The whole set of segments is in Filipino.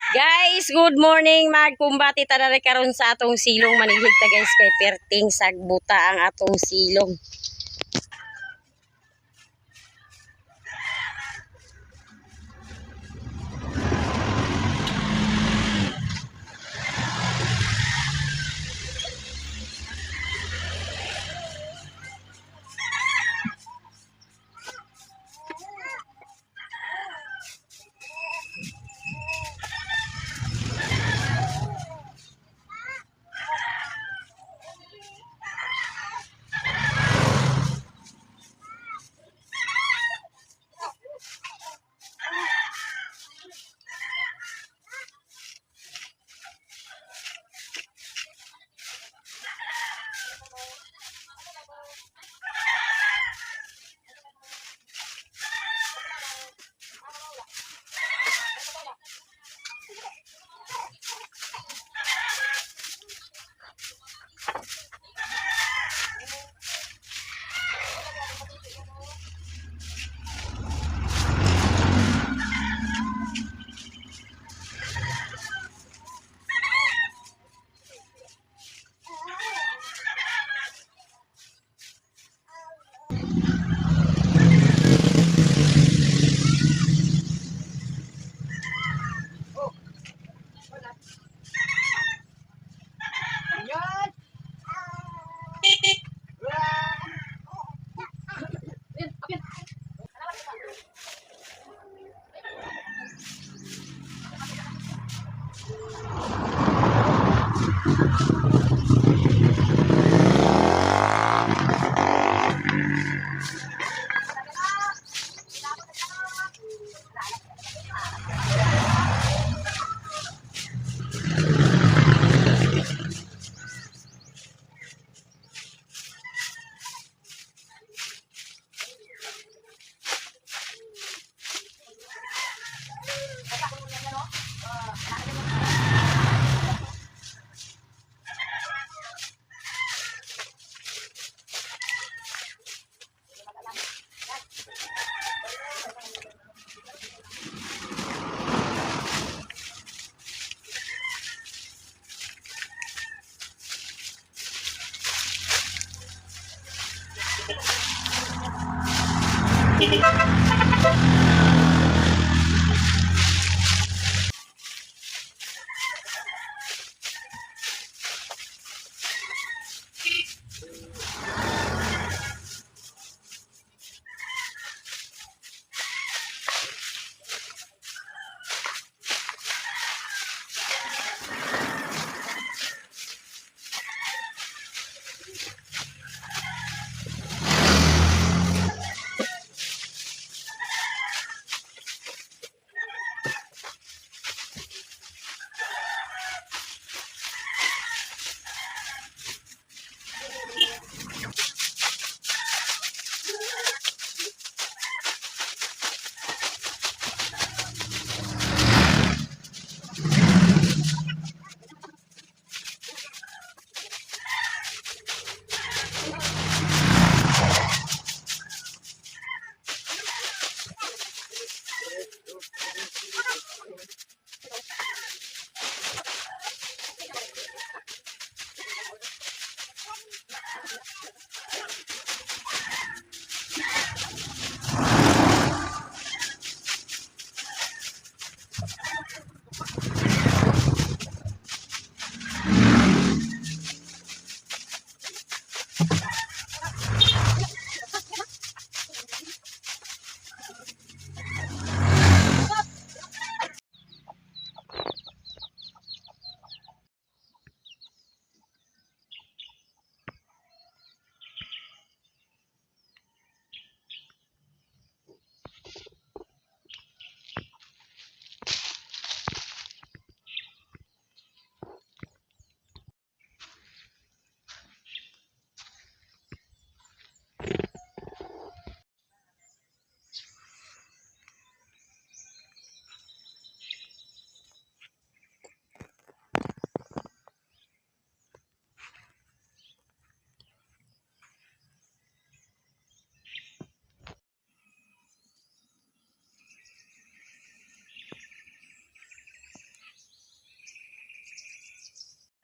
Guys, good morning. Magkumbati tara karon sa atong silong manihig ta guys kay perting sagbuta ang atong silong.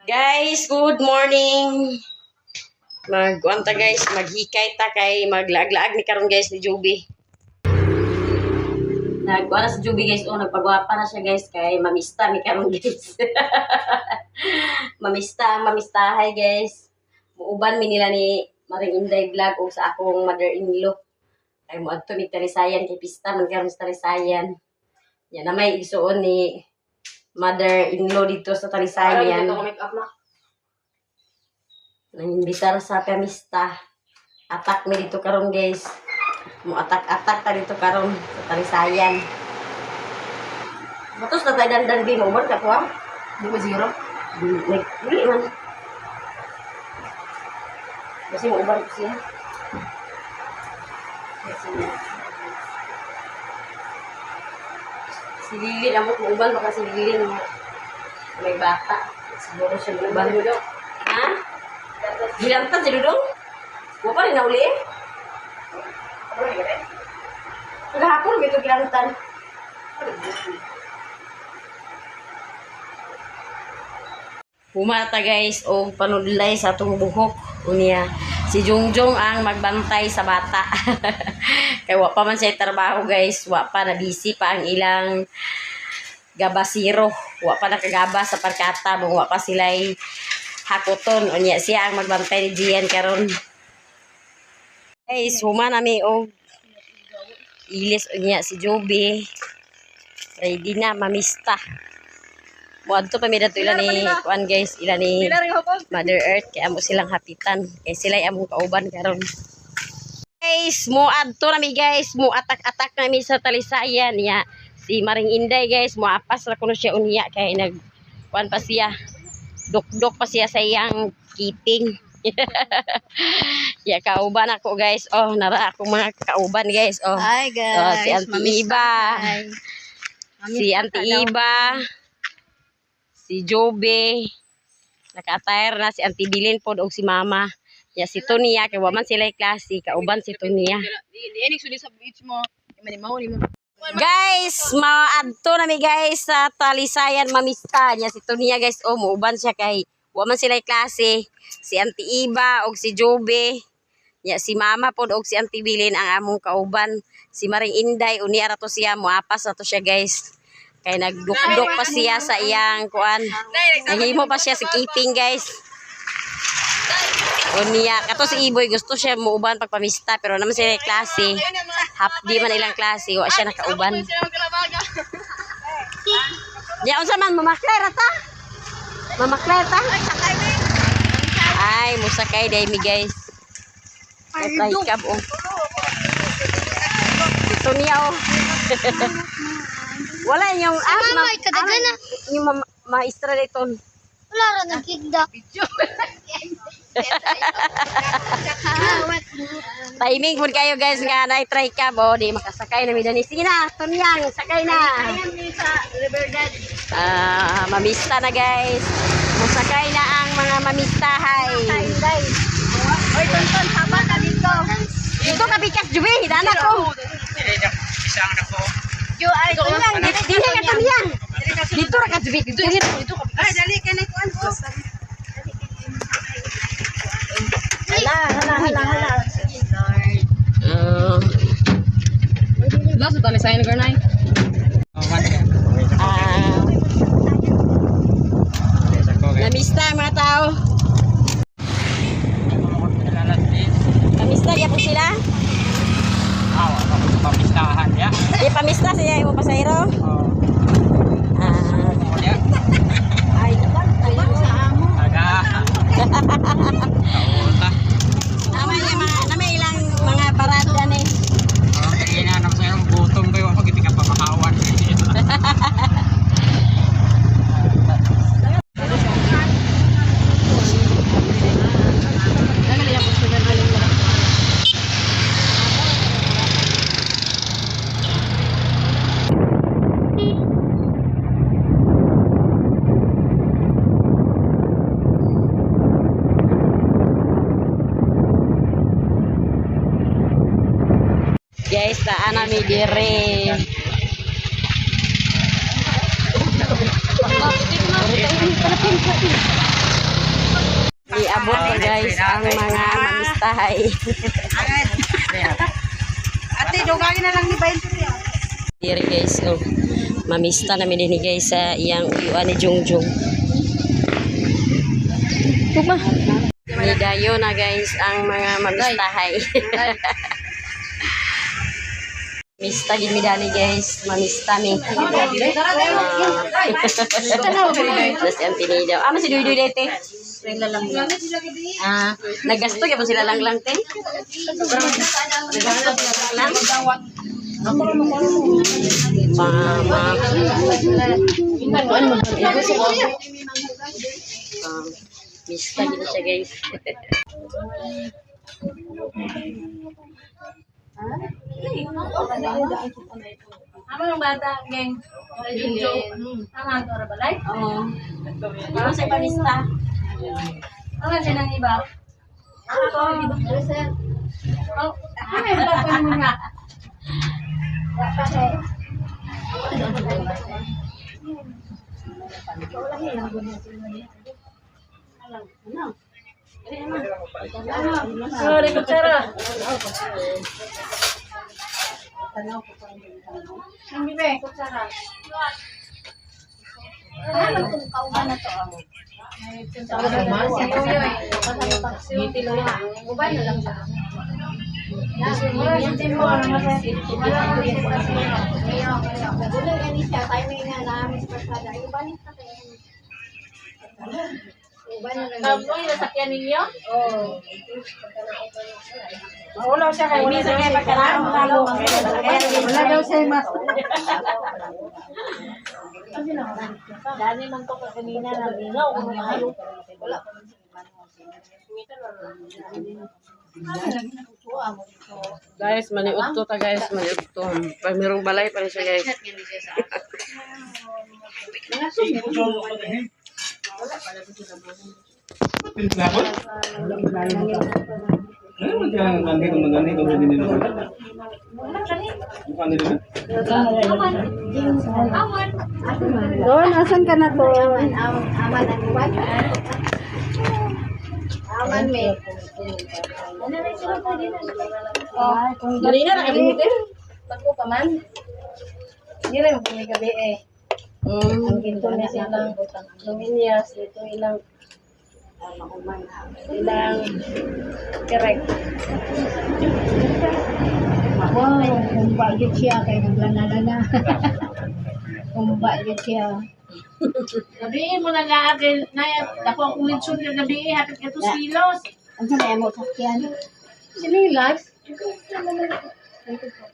Guys, good morning. Magkuanta guys, maghikay ta kay maglaag-laag ni karon guys ni Juby. Nagkuha na si Juby guys, nagpagwapa na siya guys kay mamista ni karon guys. mamistahay guys. Muuban mi nila ni Maring Inday vlog o sa akong mother-in-law. Ay mo adto mi Tarisayan kay pista man karon sa Tarisayan. Yan na may igsuon ni mother-in-law dito sa Tarisayan. Nangimbisar sa pamista. Atak mi dito karon guys. Mo atak-atak ta dito karon sa Tarisayan. Batos na tayo dandan din. Umar ka ko ha? Di ba zero? Dili man. Kasi mo umar ko siya. Si Lili lang mo uban. Baka si Lili may bata. Siguro siya uban. Ha? Gilantan si Dudong? Mo pa rin na uli eh? Kahapon gitu gilantan. Humata guys o panudlay sa atong buhok. Unya si Jongjong ang magbantay sa bata. Kaya wa pa man siya trabaho guys. Wa pa na busy pa ang ilang gabasiro. Wa pa nakagaba sa parkata. Wa pa sila'y hakuton. Unya siya ang magbantay ni Gian karon. Guys, huma nami o ilis unya si Joby. Ready na mamista. Muadto pa mi dato ila ni kuan guys, ila ni Mother Earth kay amo silang hapitan. Kay sila among kauban karon. Guys, muadto nami guys, mu atak-atak nami sa Talisayan ya. Si Maring Inday guys, muapas ra kuno siya unya kay nag kuan pa siya. Dok-dok pa siya sa iyang keeping. Ya kauban ako guys. Oh, nara ako mga kauban guys. Oh. Hi guys. Si Auntie Iba. Si Auntie Iba. Si Joby. Naka-attire na si Auntie Bilin pod og si Mama. Ya si Tonia kay wa man sila klase, kauban si Tonia. Guys, maadto na mi guys sa Talisayan mamista niya si Tonia guys. Oh, muuban siya kay wa man sila klase. Si Auntie Iba og si Joby. Ya si Mama pod og si Auntie Bilin ang among kauban. Si Maring Inday uni ara to siya moapas na to siya guys. Kay nagdukdok pa siya sa iyang kuan. Nahimo pa siya sa keeping guys. Unya kato si Iboy gusto siya muuban pagpamista pero naman sila klase. Half di man ilang klase wa siya nakauban. Ya unsa man mamakler ta? Mamakler ta? Ay, musakay day mi guys. Ay, kab oh. Ito niya oh. Wala yung yung maestra dito. Wala ra nagkigda. Timing pun kayo guys nga na try ka bo di makasakay na midani. Sige na, Tunyang, sakay na. Mamista na guys. Musakay na ang mga mamistahay. Oy, tonton haba ka dito. Dito ka bikas Jubi, hidana ko. Isang na ko. Yo ay Tunyang Dili ka Tunyang. Dito ra ka Jubi. Dito ka. Ay dali ka na kuan ko. Hala. Laso tali sa inyo nay. Namista mga tao. Namista ya po sila? Pamistahan ya. Di pamista siya yung pasayro? Ay kuan sa amo. Aga. Nama ilang mga parada ni. Kaya na naman sa'yo, gutom kayo ako, hindi ka pamakawan. Guys, taan nami dire. ang mga mamistahay. Ate, dugagin na lang ni 20 riya. Diri guys, oh. Mamista namin din guys sa iyang uyuan ni Jungjung. Tuma. Ni dayo na guys ang mga mamistahay. Mista gid mi dani guys, mamista mi. Tapos ang tinidaw. Ama si Duy dete. Sila lang. Nagasto gyud sila lang te. Nagasto lang. Mama. Mista gid siya guys. Ano yung bata, geng? Tama ang tora balay? Oo. Ano sa pamista? Ano siya ng iba? Ako, di ba? Oh, ano yung bata mo nga? Sorry, kutsara. Hindi ba, kutsara. Tapos yung nasakyan ninyo? Oo. Maulaw siya kayo. Hindi sa kayo pagkaraan. Wala daw siya mas. Dani man to kanina na linaw. Wala. Guys, maniud to ta guys, maniud to. Pag merong balay pa rin siya guys. Doon, asan ka na to? Aman ang buwan. Aman, me. Ganina na kami din. Tako pa man. Hindi rin kami gabi eh. Ang ginto niya silang luminyas, ito ilang correct. Wow, kumba yun siya kay naglanala. Kumba yun siya. Gabi mo na laagin na dako ang kulitsyon na gabi hapit ka to silos. Ang sanay mo sakyan. Sinilas?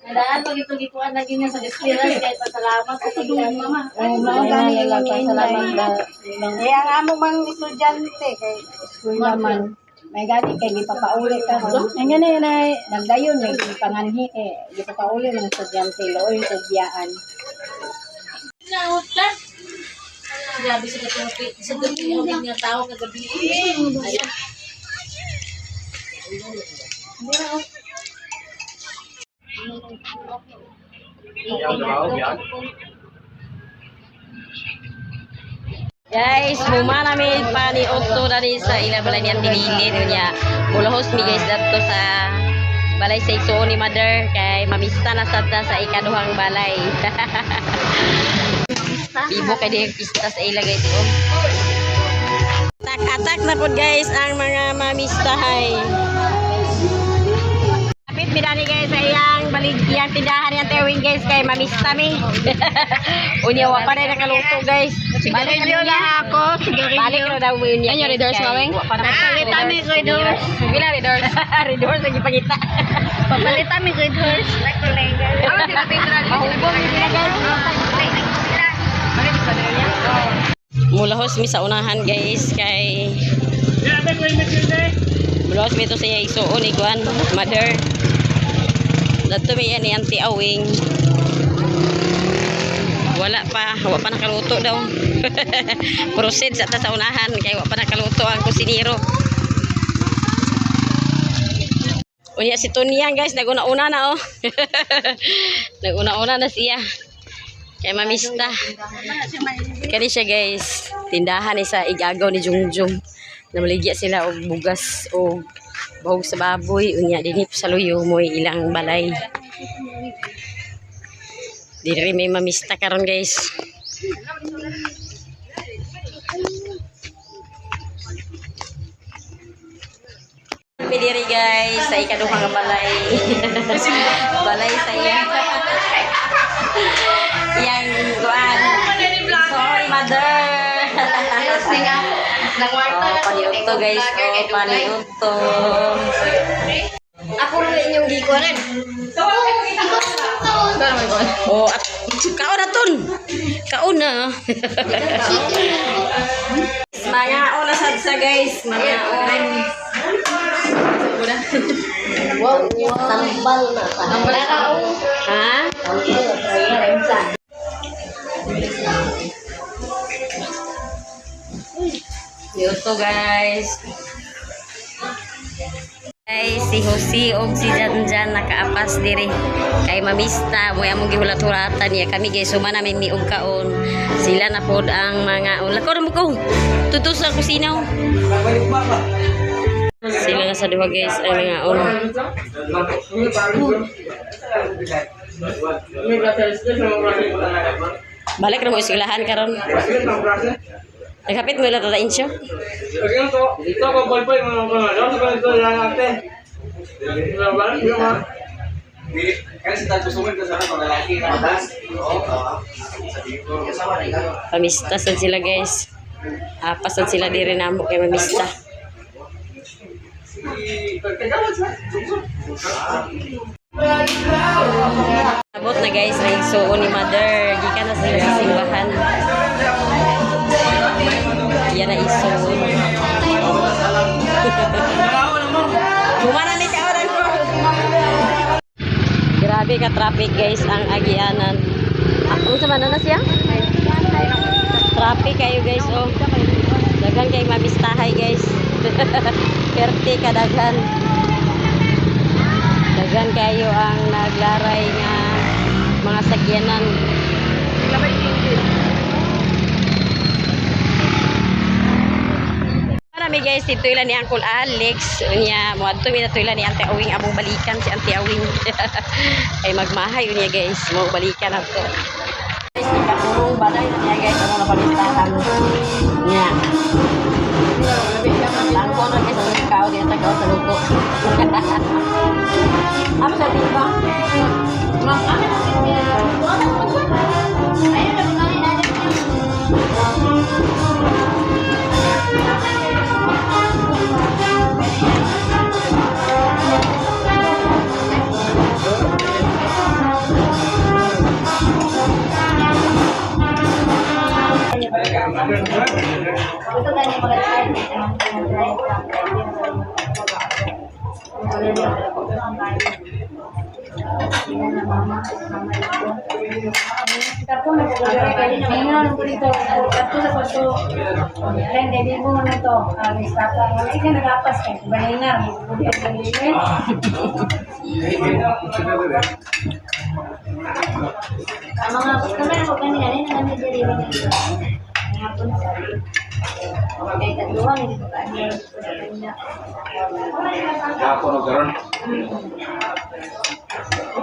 Nadaan pag ito gikuan na ganyan sa Destilas kahit pasalamat sa doon mama. Ay, mga lang pasalamat. Kaya nga mo mang estudyante kay school naman. May gani kay gipapauli ka. Ang gani na nagdayon may panganhi kay gipapauli ng estudyante loy tubyaan. Nautan. Grabe sa katupi. Sa katupi yung nga tao kagabi. Ayan. Guys, muma namin pa ni Otto na rin sa ilabalay niyang tinili niya. Mulahos mi guys dato sa balay sa igsuon ni Mother kay mamista na sad sa ikaduhang balay. Bibo kay di pista sa ila guys. Tak-atak na po guys ang mga mamistahay. Kapit bidani guys sa iyang baligyan tindahan yang tewing guys kay mamista mi. Unya wa pa rin nakaluto guys. Balik na ako. Balik na daw mo yun. Ano yung redoors mawing? Papalitan mi redoors. Bila redoors? Redoors lagi pangita. Papalitan mi redoors. Mahubong sila guys. Mulahos mi sa unahan guys kay mulahos mi ito sa iya isuon iguan Mother. Dato mi yan ni Auntie Awing. Wala pa nakaluto daw. Proceed sa unahan kay wa pa nakaluto ang kusinero. Unya si Tonyang guys naguna-una na oh. Naguna-una na siya. Kay mamista. Kani siya guys. Tindahan ni sa igagaw ni Jungjung. Namaligya sila og bugas o bahog sa baboy unya dinhi sa luyo mo ilang balay. Diri may mamista karon guys. Kami diri guys sa ikaduha nga balay. Balay sa iya. Yang kuan. Sorry mother. Oh, paniudto guys. Oh, paniudto. Ako rin inyong gikuanan. Oh, at kaon na ton. Kaon na. Mga oras sa guys, mga oras. Wow, tambal na. Tambal na. Ha? Ito guys. Guys, si Jose og si Janjan nakaapas diri kay mamista mo among gihulat-hulatan niya kami guys suma namin ni og kaon sila na pod ang mga lako mo ko tutos sa kusina sila nga sa duha guys ang mga balik na mo eskwelahan karon nagkapit mo lang tatain siya Ito ko boy mga mga ito lang natin. Kasi tayo susunod ka sa mga lalaki na bas. pamista sad sila guys pasad sila diri namo kay mamista abot na guys na igsuon ni mother gikan na sila sa simbahan yan na igsuon Bumana ni kaoran ko grabe ka traffic guys ang agianan unsa man na siya traffic kayo guys oh daghan kay mamistahay guys perte kadaghan daghan kayo ang naglaray nga mga sakyanan marami guys dito ilan ni Uncle Alex unya moadto mi nato ilan ni Ante Awing among balikan si Ante Awing ay magmahay unya guys mo balikan nato guys ikatulong balay na niya guys ano na palistahan nya langko na guys ang ikaw di tagaw sa luto apa sa tiba Ito ganyan mga Ako no karon.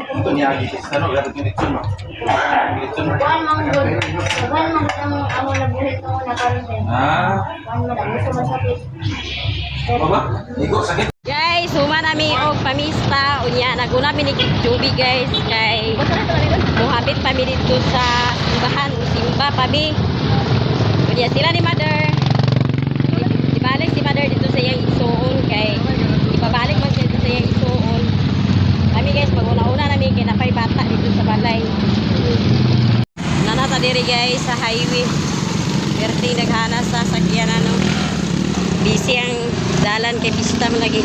Ito niya gigis ano gato dito no. Dito no. Kuan mang amo na buhit ko na karon din. Kuan man ang gusto masakit. Baba, igo sakit. guys huma nami og pamista unya naguna mi ni Joby guys kay muhabit pa mi dito sa simbahan simba pa mi unya sila ni mother ibalik si mother dito sa iyang isuon kay ibabalik man siya dito sa iyang isuon kami guys pag-una-una namin kay napay bata dito sa balay nanata diri guys sa highway perti naghana sa sakyan ano busy ang dalan kay pista man lagi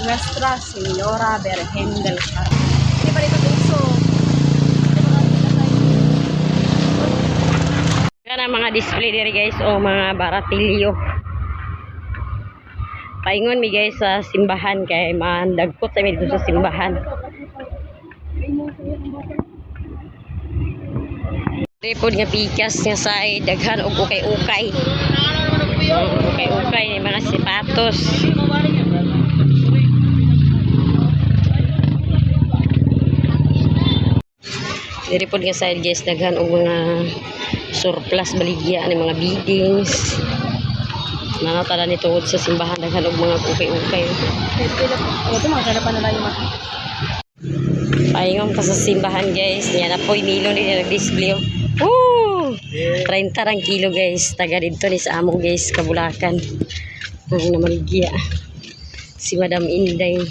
Nuestra Señora Virgen del Carmen. Hindi pa dito bungso. Yan ang mga display diri guys o mga baratilyo. Paingon mi guys sa simbahan kay mandagkot sa mi dito sa simbahan. Repod nga pikas nga say daghan og ukay-ukay. Ukay-ukay ni mga sipatos. Repod nga say guys daghan og mga surplus baligya ni mga biddings. Nanatala ni tungod sa simbahan daghan og mga ukay-ukay. Ito mga karapan na lang yung Paingon ka sa simbahan guys. Yan na po milo ni nag-display. Woo! 30 rang kilo guys. Taga dito ni sa amo guys, Kabulakan. Ang namaligya. Si Madam Inday.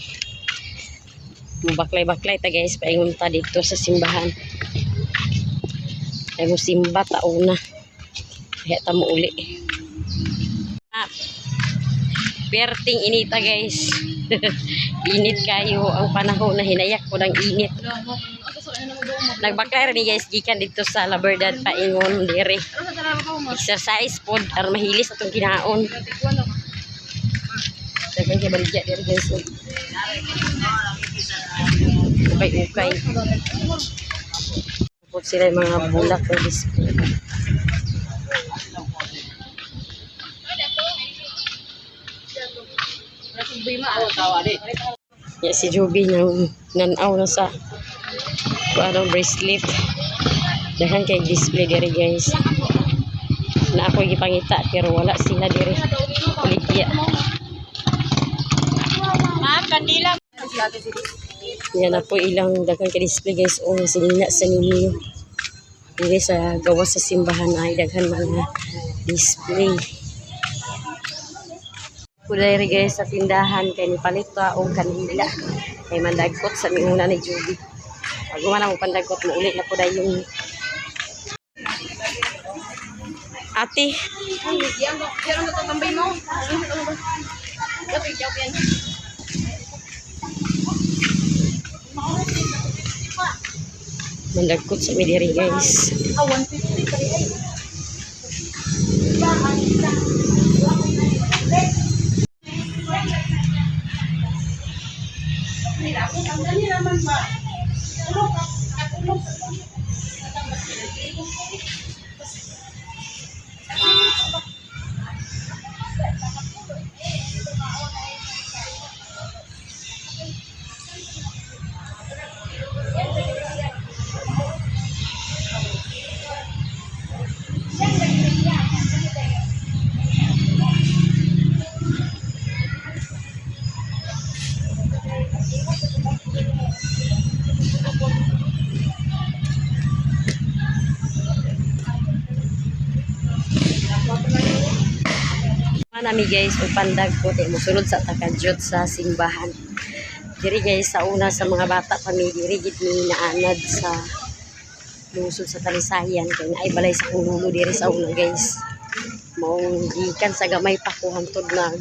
Baklay-baklay ta guys. Paingon ta dito sa simbahan. Kaya mo simba taon na. Kaya ta mo uli. Perting inita guys. Init kayo ang panahon na hinayak ko ng init. Nagbaklay rin guys gikan dito sa Laberdad paingon dire. Exercise pod aron mahilis atong kinaon. Dagan kay baligya dire guys. Ukay-ukay. Pod sila yung mga bulak ng display. Ya si Joby nang nanaw na sa parang bracelet. Dahan kay display diri guys. Na ako gipangita pero wala sila diri. Kuligya. Ma'am, kandila. Yan na po ilang daghang kay display guys. O sinina sa ninyo. Diri sa gawas sa simbahan ay daghan mga display. Kulay guys sa tindahan kay ni palita o kanila kay mandagkot sa miuna ni Judy. Pag umana mo pandagkot mo ulit na po dahil yung ate. Mandagkot sa midiri guys. Nami guys ug pandagkot mosulod sa takadyot sa simbahan. Diri guys sa una sa mga bata kami diri gid ni naanad sa lungsod sa Talisayan kay naay balay sa Kululo diri sa una guys. Mao gikan sa gamay pa ko hantod na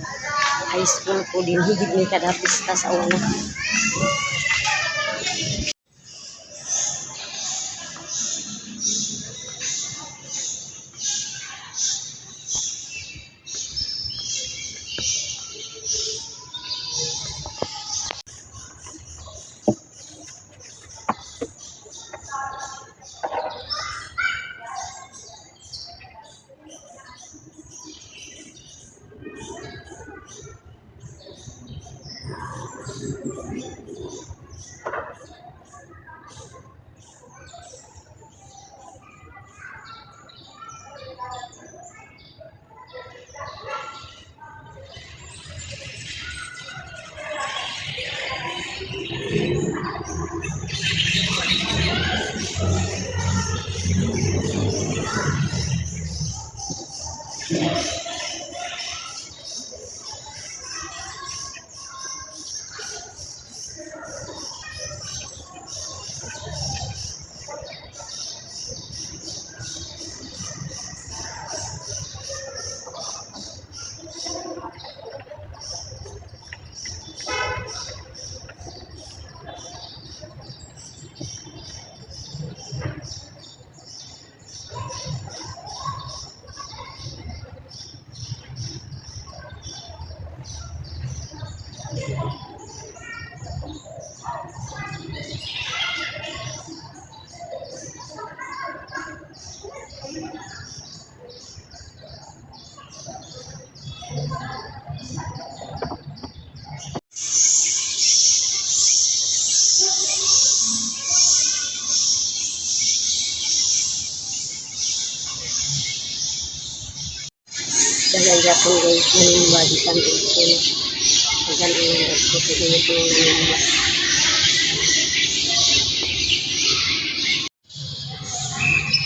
high school ko din higit ni kada pista sa una. gapon guys manimba di kan ito agan ang nagputo ito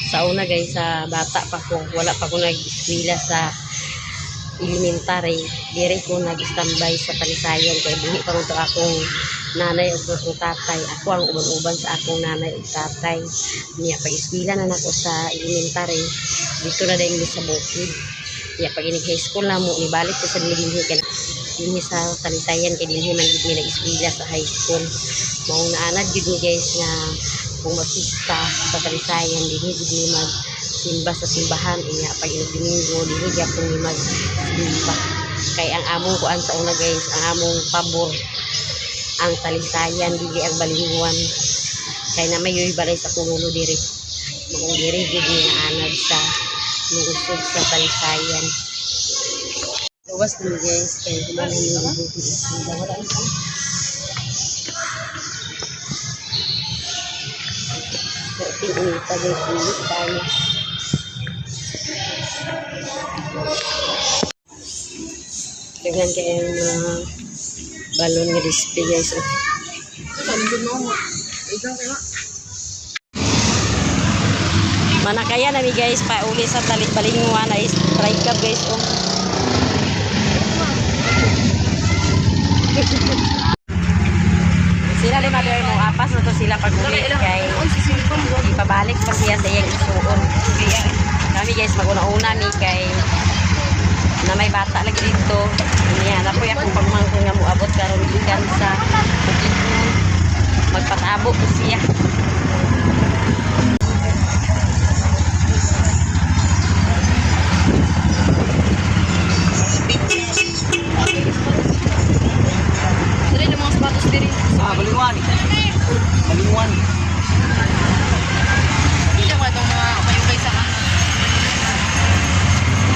sa una guys sa bata pa ko wala pa ko nag-eskwela sa elementary dire ko nag-standby sa Talisayan kay buhi pa to akong nanay ug akong tatay ako ang uban-uban sa akong nanay ug tatay niya pag eskwela na nako sa elementary dito na dahil sa bukid ya pag ini high school na mo ibalik ko sa dinhi kay dinhi sa Talisayan kay dinhi man gid mi nag-eskwela sa high school mao naanad gid ni guys nga pumasista sa Talisayan dinhi gid mi mag simba sa simbahan iya pag Domingo dinhi gyapon mi mag simba kay ang among kuan sa una guys ang among pabor ang Talisayan dili ang Balinguan kay na mayoy balay sa Kululo diri mong diri gid ni anad sa lungsod sa Talisayan luwas din guys kay humanan ni buti sa wala ito ini tayo ulit tayo dengan kayak mga balon nga display guys mana kaya nami guys pa uli sa talit Balinguan na strike up guys sila lima doon mo apas na to sila pag uli kay ipabalik pa siya sa iyang isuon kami guys maguna-una ni kay na may bata lagi dito niya na po akong pagmangkong nga moabot karon gikan sa bukid magpatabo ko siya Dali na mga sapatos diri. Balinguan. Balinguan. Hindi ko itong mga kayong sa kanan.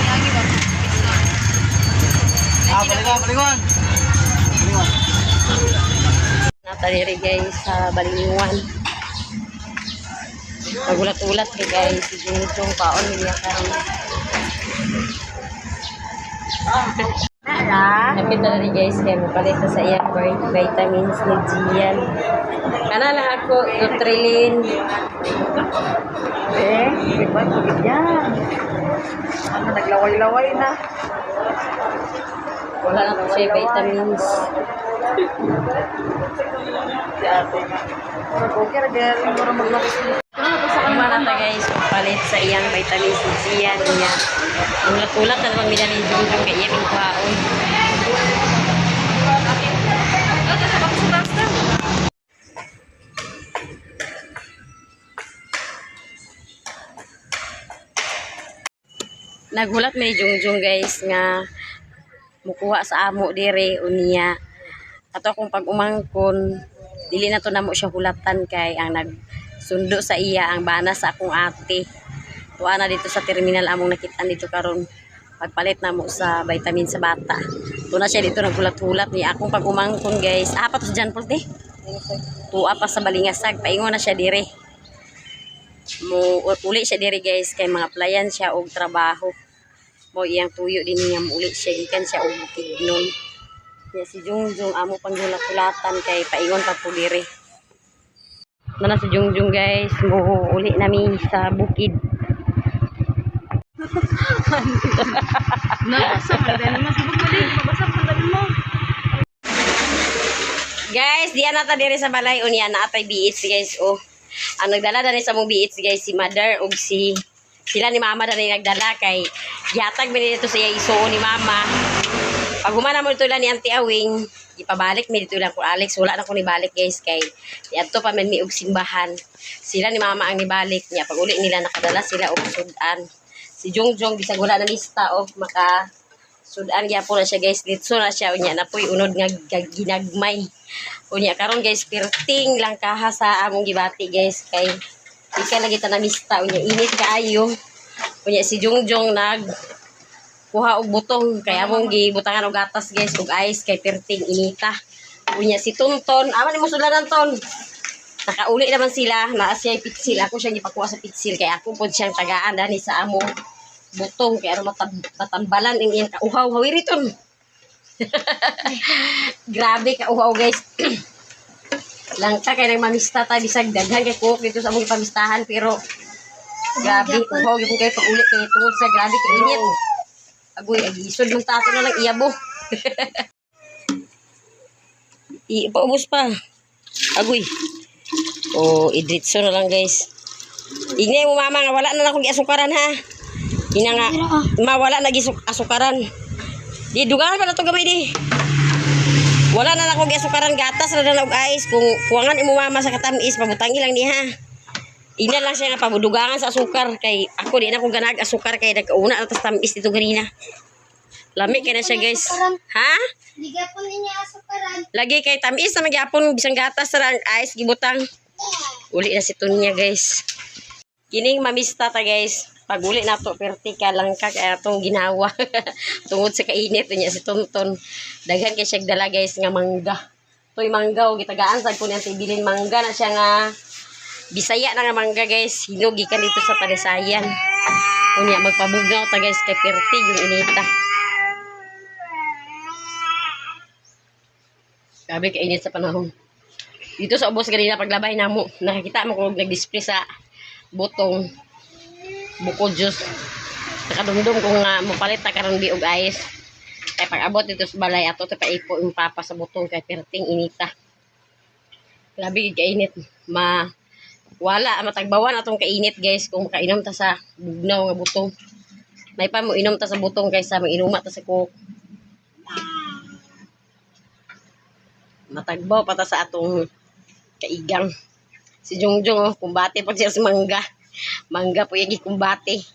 Lagi ba? Balinguan. Balinguan. Balinguan. nataliri guys sa Balinguan pagulat-ulat kay guys si Junjong paon niya karon Napita na rin guys kaya mapalit na sa iyang vitamins ni Gian. Kana lang ako, Nutrilin. Iba ko yan. Ano, naglaway-laway na. Wala na po siya vitamins. Si ate. Okay, nag-aaring mo rin maglakos. Kumana ta guys, mapalit sa iyang vitamins ni Gian niya. Ang ulat na naman nila ni Junjong kaya iyang kwaon. Naghulat mi ni Jungjung guys nga mukuha sa amo dire unya ato akong pag umangkon dili na to namo siya hulatan kay ang nagsundo sa iya ang bana sa akong ate tuwa na dito sa terminal among nakitaan dito karon pagpalit namo sa vitamin sa bata tuna siya dito naghulat-hulat ni akong pag umangkon guys apat sa John Paul te tuwa pa sa Balingasag paingon na siya dire mo uli siya diri guys kay mga playan siya og trabaho mo iyang tuyo din niya uli siya gikan siya og bukid nun ya si Jungjung amo panghulat-hulatan kay paingon pa po diri na si Jungjung guys mo uli nami sa bukid Nabasa man din mo subog mo din mabasa man din mo. guys diyan nata diri sa balay unya na atay BH guys oh ang nagdala dani sa mong BH guys si mother ug si sila ni mama dani nagdala kay yatag mi dito sa iya isuo ni mama pag humana mo dito lang ni Auntie Awing ipabalik mi dito lang ko Alex wala na ko ni balik guys kay adto pa man mi og simbahan sila ni mama ang nibalik niya pag uli nila nakadala sila og sudan si Jungjung bisag wala na lista og maka sudan gyapon na siya guys litso na siya unya na puy unod nga ginagmay unya karon guys perting lang kaha sa among gibati guys kay ika lagi ta na mista unya init kaayo unya si Jungjung nag kuha og butong kay among gibutangan og gatas guys ug ice kay perting inita unya si Tonton aman nimo sulanan ton nakauli naman sila naa siya pitsil ako siya gipakuha sa pitsil kay ako pod siyang tagaan dani sa among butong kay aron matambalan ang iyang kauhaw hawiriton. Grabe kauhaw guys. Langka kay nang mamista ta bisag daghan kay cook dito sa among pamistahan pero grabe uhaw gyud kay pag ulit kay tungod sa grabe kay init. Agoy agisod man ta ato na lang iyabo. Ipaubos pa. Agoy. Oh, idritso na lang guys. Tingnan mo mama nga wala na akong asukaran ha. Ina nga mawala na asukaran. Di dugangan pa na to gamay di. Wala na akong asukaran gatas na og ice kung kuwangan imo mama sa katamis pabutangi lang ni ha. Ina lang siya nga pabudugangan sa asukar kay ako di na akong ganag asukar kay nagkauna na tas tamis dito ganina. Lami kay na siya guys. Ha? Ligapon niya asukaran. Lagi kay tamis na magyapon bisang gatas sa ice gibutang. Uli na si Tunya guys. Kining mamista ta guys. Pag uli na to pertika lang ka kaya itong ginawa. Tungod sa kainit niya si Tonton. Daghan kay siya dala guys nga mangga. Toy mangga o gitagaan sa ko niyang tibilin mangga na siya nga Bisaya na nga mangga guys. Hinog gikan dito sa Palisayan. Unya magpabugnaw ta guys kay perti yung inita. Grabe ka init sa panahon. Dito sa ubos ganina paglabay namo, nakakita mo kung nag-display sa butong buko juice. Nakadumdum kung mapalit ta karon di og ice. Kay pag abot dito sa balay ato ta paipo yung papa sa butong kay perting inita. Grabe ka init. Wala matagbawan atong kainit guys kung makainom ta sa bugnaw nga butong. May pa mo inom ta sa butong kaysa mainuma ta sa coke. Matagbaw pa ta sa atong kaigang. Si Jongjong oh, kumbate pa siya sa mangga. Mangga po yung kumbate.